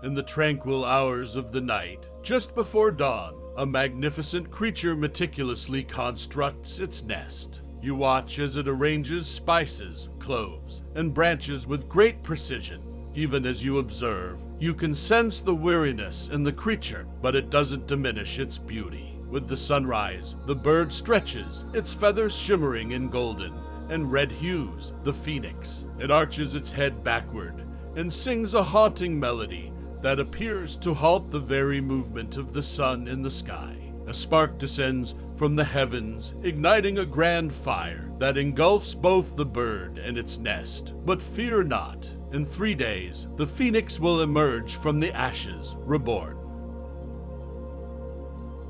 In the tranquil hours of the night, just before dawn, a magnificent creature meticulously constructs its nest. You watch as it arranges spices, cloves, and branches with great precision. Even as you observe, you can sense the weariness in the creature, but it doesn't diminish its beauty. With the sunrise, the bird stretches, its feathers shimmering in golden and red hues. The phoenix, it arches its head backward and sings a haunting melody that appears to halt the very movement of the sun in the sky. A spark descends from the heavens, igniting a grand fire that engulfs both the bird and its nest. But fear not. In 3 days, the phoenix will emerge from the ashes, reborn.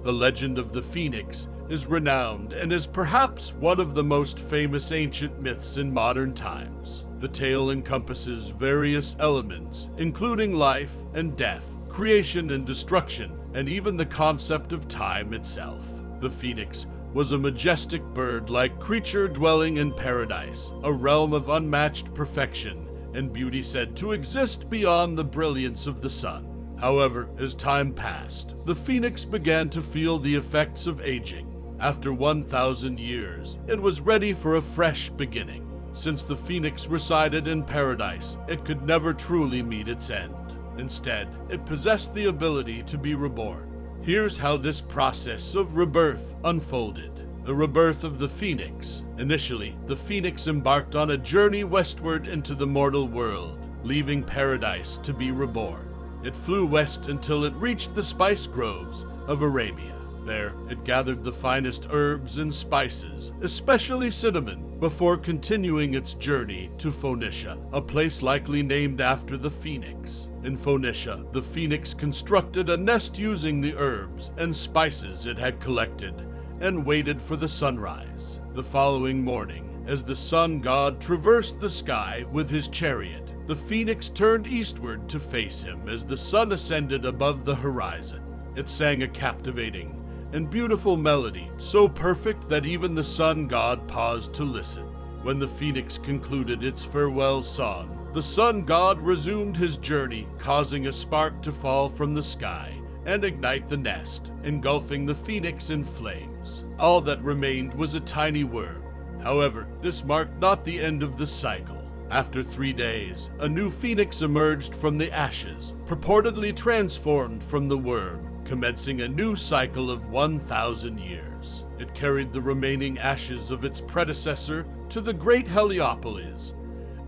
The legend of the phoenix is renowned and is perhaps one of the most famous ancient myths in modern times. The tale encompasses various elements, including life and death, creation and destruction, and even the concept of time itself. The phoenix was a majestic bird-like creature dwelling in paradise, a realm of unmatched perfection and beauty said to exist beyond the brilliance of the sun. However, as time passed, the phoenix began to feel the effects of aging. After 1,000 years, it was ready for a fresh beginning. Since the phoenix resided in paradise, it could never truly meet its end. Instead, it possessed the ability to be reborn. Here's how this process of rebirth unfolded. The rebirth of the phoenix. Initially, the phoenix embarked on a journey westward into the mortal world, leaving paradise to be reborn. It flew west until it reached the spice groves of Arabia. There, it gathered the finest herbs and spices, especially cinnamon, before continuing its journey to Phoenicia, a place likely named after the phoenix. In Phoenicia, the phoenix constructed a nest using the herbs and spices it had collected, and waited for the sunrise. The following morning, as the sun god traversed the sky with his chariot, the phoenix turned eastward to face him as the sun ascended above the horizon. It sang a captivating and beautiful melody, so perfect that even the sun god paused to listen. When the phoenix concluded its farewell song, the sun god resumed his journey, causing a spark to fall from the sky and ignite the nest, engulfing the phoenix in flames. All that remained was a tiny worm. However, this marked not the end of the cycle. After 3 days, a new phoenix emerged from the ashes, purportedly transformed from the worm, commencing a new cycle of 1,000 years. It carried the remaining ashes of its predecessor to the great Heliopolis,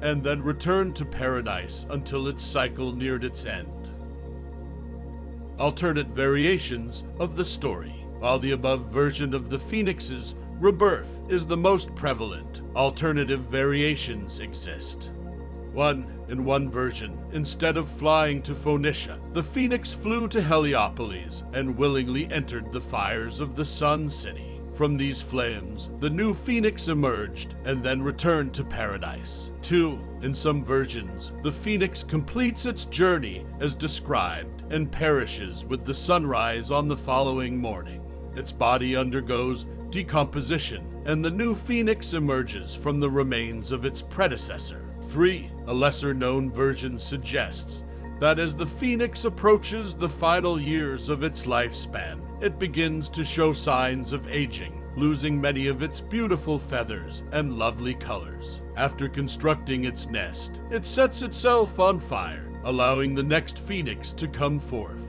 and then returned to paradise until its cycle neared its end. Alternate variations of the story. While the above version of the phoenix's rebirth is the most prevalent, alternative variations exist. In one version, instead of flying to Phoenicia, the phoenix flew to Heliopolis and willingly entered the fires of the Sun City. From these flames, the new phoenix emerged and then returned to paradise. 2. In some versions, the phoenix completes its journey as described and perishes with the sunrise on the following morning. Its body undergoes decomposition, and the new phoenix emerges from the remains of its predecessor. 3. A lesser-known version suggests that as the phoenix approaches the final years of its lifespan, it begins to show signs of aging, losing many of its beautiful feathers and lovely colors. After constructing its nest, it sets itself on fire, allowing the next phoenix to come forth.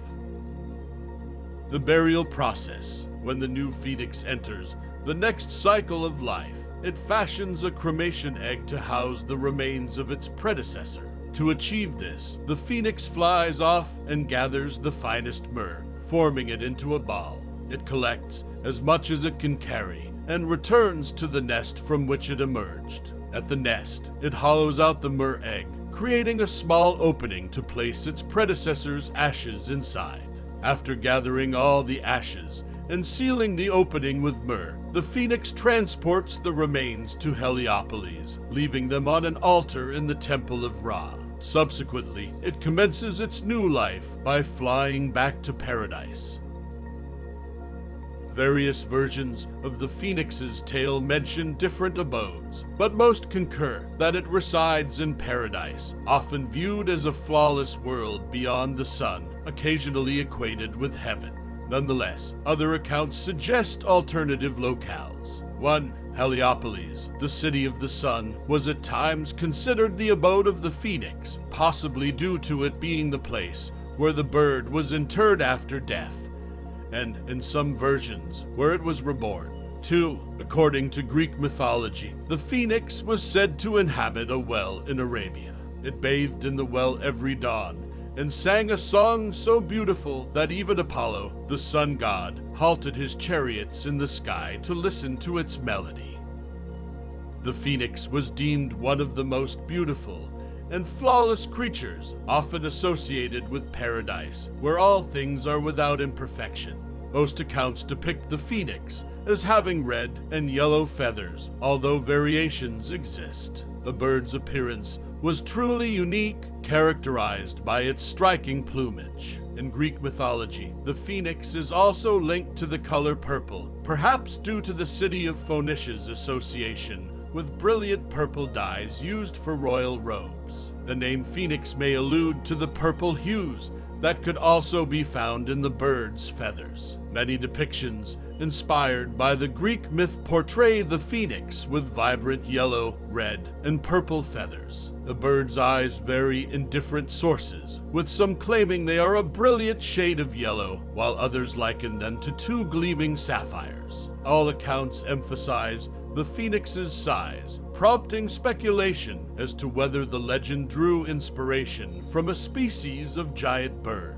The burial process. When the new phoenix enters the next cycle of life, it fashions a cremation egg to house the remains of its predecessor. To achieve this, the phoenix flies off and gathers the finest myrrh, forming it into a ball. It collects as much as it can carry and returns to the nest from which it emerged. At the nest, it hollows out the myrrh egg, creating a small opening to place its predecessor's ashes inside. After gathering all the ashes and sealing the opening with myrrh, the phoenix transports the remains to Heliopolis, leaving them on an altar in the Temple of Ra. Subsequently, it commences its new life by flying back to paradise. Various versions of the phoenix's tale mention different abodes, but most concur that it resides in paradise, often viewed as a flawless world beyond the sun, occasionally equated with heaven. Nonetheless, other accounts suggest alternative locales. 1. Heliopolis, the city of the sun, was at times considered the abode of the phoenix, possibly due to it being the place where the bird was interred after death, and in some versions, where it was reborn. 2. According to Greek mythology, the phoenix was said to inhabit a well in Arabia. It bathed in the well every dawn, and sang a song so beautiful that even Apollo, the sun god, halted his chariots in the sky to listen to its melody. The phoenix was deemed one of the most beautiful and flawless creatures, often associated with paradise, where all things are without imperfection. Most accounts depict the phoenix as having red and yellow feathers, although variations exist. The bird's appearance was truly unique, characterized by its striking plumage. In Greek mythology, the phoenix is also linked to the color purple, perhaps due to the city of Phoenicia's association with brilliant purple dyes used for royal robes. The name phoenix may allude to the purple hues that could also be found in the bird's feathers. Many depictions inspired by the Greek myth portray the phoenix with vibrant yellow, red, and purple feathers. The bird's eyes vary in different sources, with some claiming they are a brilliant shade of yellow, while others liken them to two gleaming sapphires. All accounts emphasize the phoenix's size, prompting speculation as to whether the legend drew inspiration from a species of giant bird.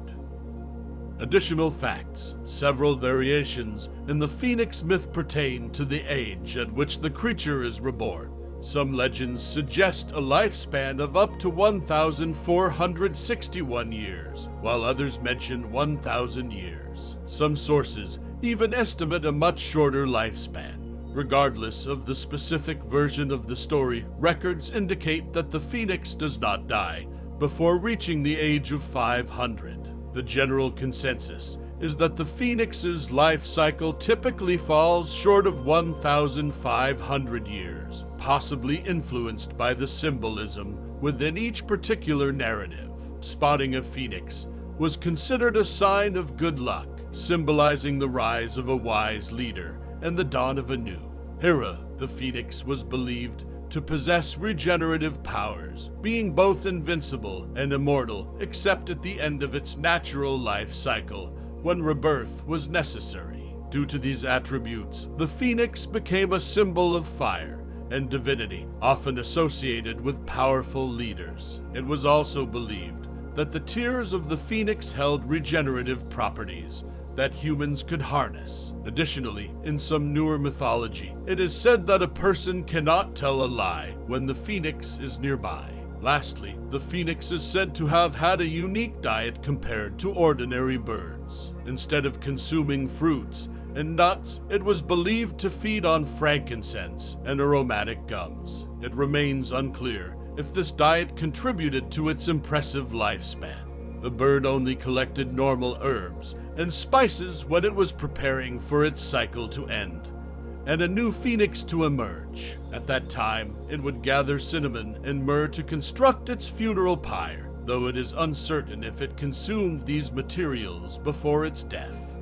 Additional facts. Several variations in the phoenix myth pertain to the age at which the creature is reborn. Some legends suggest a lifespan of up to 1,461 years, while others mention 1,000 years. Some sources even estimate a much shorter lifespan. Regardless of the specific version of the story, records indicate that the phoenix does not die before reaching the age of 500. The general consensus is that the phoenix's life cycle typically falls short of 1,500 years, possibly influenced by the symbolism within each particular narrative. Spotting a phoenix was considered a sign of good luck, symbolizing the rise of a wise leader and the dawn of a new. Hera, the phoenix, was believed to possess regenerative powers, being both invincible and immortal except at the end of its natural life cycle, when rebirth was necessary. Due to these attributes, the phoenix became a symbol of fire and divinity, often associated with powerful leaders. It was also believed that the tears of the phoenix held regenerative properties that humans could harness. Additionally, in some newer mythology, it is said that a person cannot tell a lie when the phoenix is nearby. Lastly, the phoenix is said to have had a unique diet compared to ordinary birds. Instead of consuming fruits and nuts, it was believed to feed on frankincense and aromatic gums. It remains unclear if this diet contributed to its impressive lifespan. The bird only collected normal herbs and spices when it was preparing for its cycle to end, and a new phoenix to emerge. At that time, it would gather cinnamon and myrrh to construct its funeral pyre, though it is uncertain if it consumed these materials before its death.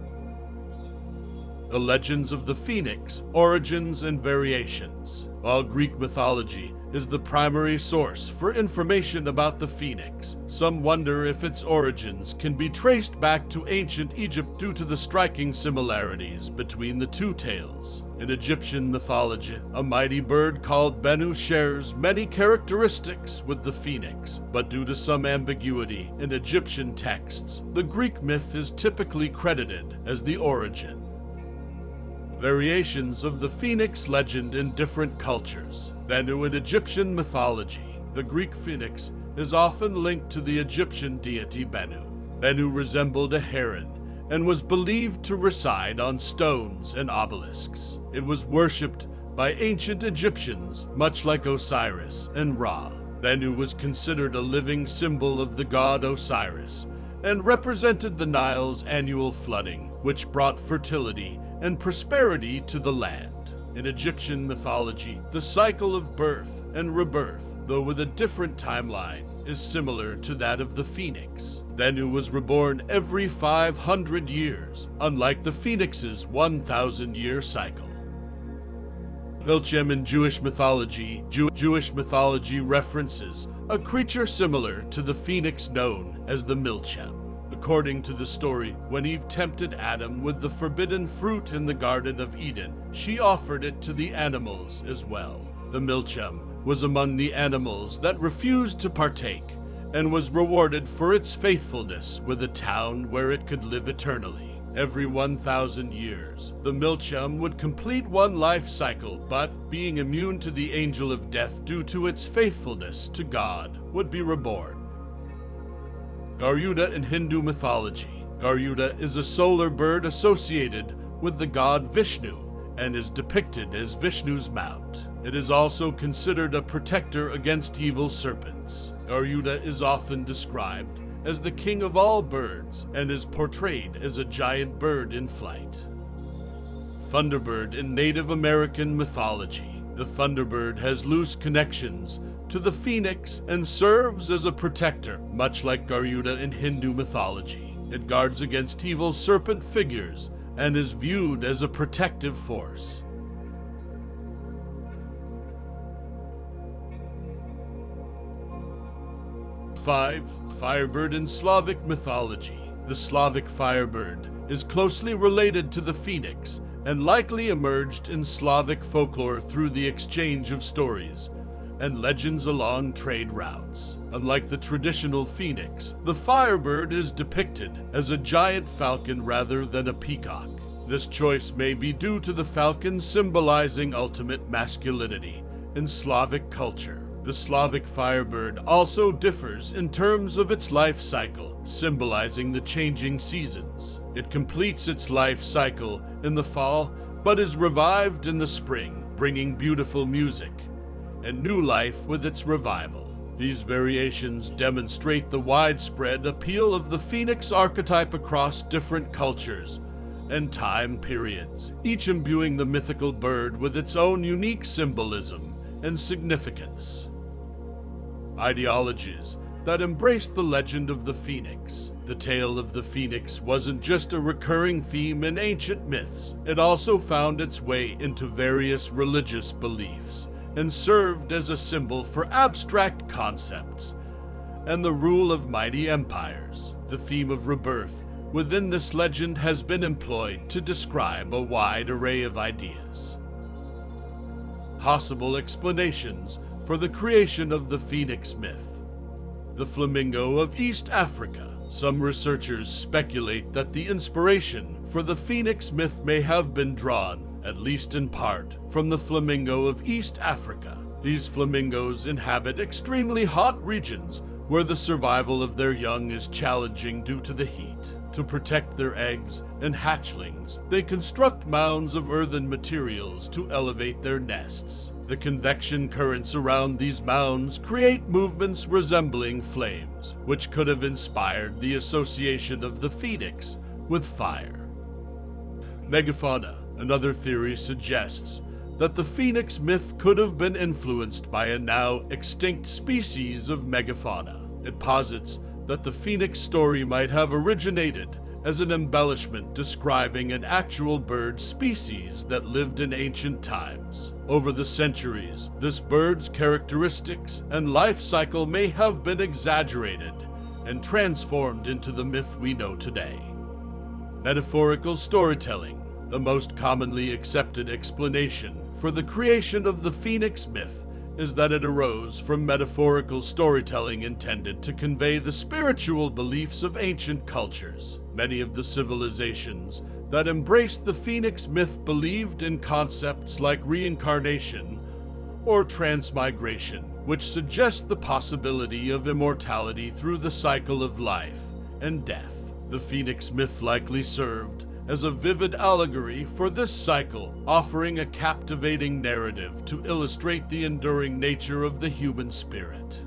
The legends of the phoenix, origins and variations. While Greek mythology is the primary source for information about the phoenix, some wonder if its origins can be traced back to ancient Egypt due to the striking similarities between the two tales. In Egyptian mythology, a mighty bird called Bennu shares many characteristics with the phoenix, but due to some ambiguity in Egyptian texts, the Greek myth is typically credited as the origin. Variations of the phoenix legend in different cultures. Bennu in Egyptian mythology. The Greek phoenix is often linked to the Egyptian deity Bennu. Bennu resembled a heron and was believed to reside on stones and obelisks. It was worshipped by ancient Egyptians, much like Osiris and Ra. Bennu was considered a living symbol of the god Osiris and represented the Nile's annual flooding, which brought fertility and prosperity to the land. In Egyptian mythology, the cycle of birth and rebirth, though with a different timeline, is similar to that of the phoenix. Danu was reborn every 500 years, unlike the phoenix's 1,000-year cycle. Milchem in Jewish mythology. Jewish mythology references a creature similar to the phoenix known as the Milchem. According to the story, when Eve tempted Adam with the forbidden fruit in the Garden of Eden, she offered it to the animals as well. The Milchem was among the animals that refused to partake, and was rewarded for its faithfulness with a town where it could live eternally. Every 1,000 years, the Milchem would complete one life cycle, but being immune to the angel of death due to its faithfulness to God, would be reborn. Garuda in Hindu mythology. Garuda is a solar bird associated with the god Vishnu and is depicted as Vishnu's mount. It is also considered a protector against evil serpents. Garuda is often described as the king of all birds and is portrayed as a giant bird in flight. Thunderbird in Native American mythology. The thunderbird has loose connections to the phoenix and serves as a protector, much like Garuda in Hindu mythology. It guards against evil serpent figures and is viewed as a protective force. Firebird in Slavic mythology. The Slavic firebird is closely related to the phoenix and likely emerged in Slavic folklore through the exchange of stories and legends along trade routes. Unlike the traditional phoenix, the firebird is depicted as a giant falcon rather than a peacock. This choice may be due to the falcon symbolizing ultimate masculinity in Slavic culture. The Slavic firebird also differs in terms of its life cycle, symbolizing the changing seasons. It completes its life cycle in the fall, but is revived in the spring, bringing beautiful music and new life with its revival. These variations demonstrate the widespread appeal of the phoenix archetype across different cultures and time periods, each imbuing the mythical bird with its own unique symbolism and significance. Ideologies that embraced the legend of the phoenix. The tale of the phoenix wasn't just a recurring theme in ancient myths, it also found its way into various religious beliefs and served as a symbol for abstract concepts and the rule of mighty empires. The theme of rebirth within this legend has been employed to describe a wide array of ideas. Possible explanations for the creation of the phoenix myth. The flamingo of East Africa. Some researchers speculate that the inspiration for the phoenix myth may have been drawn, at least in part, from the flamingo of East Africa. These flamingos inhabit extremely hot regions where the survival of their young is challenging due to the heat. To protect their eggs and hatchlings, they construct mounds of earthen materials to elevate their nests. The convection currents around these mounds create movements resembling flames, which could have inspired the association of the phoenix with fire. Megafauna. Another theory suggests that the phoenix myth could have been influenced by a now extinct species of megafauna. It posits that the phoenix story might have originated as an embellishment describing an actual bird species that lived in ancient times. Over the centuries, this bird's characteristics and life cycle may have been exaggerated and transformed into the myth we know today. Metaphorical storytelling. The most commonly accepted explanation for the creation of the phoenix myth is that it arose from metaphorical storytelling intended to convey the spiritual beliefs of ancient cultures. Many of the civilizations that embraced the phoenix myth believed in concepts like reincarnation or transmigration, which suggest the possibility of immortality through the cycle of life and death. The phoenix myth likely served as a vivid allegory for this cycle, offering a captivating narrative to illustrate the enduring nature of the human spirit.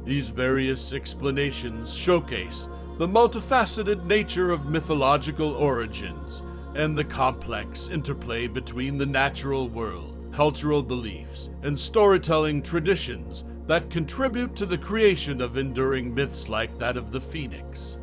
These various explanations showcase the multifaceted nature of mythological origins and the complex interplay between the natural world, cultural beliefs, and storytelling traditions that contribute to the creation of enduring myths like that of the phoenix.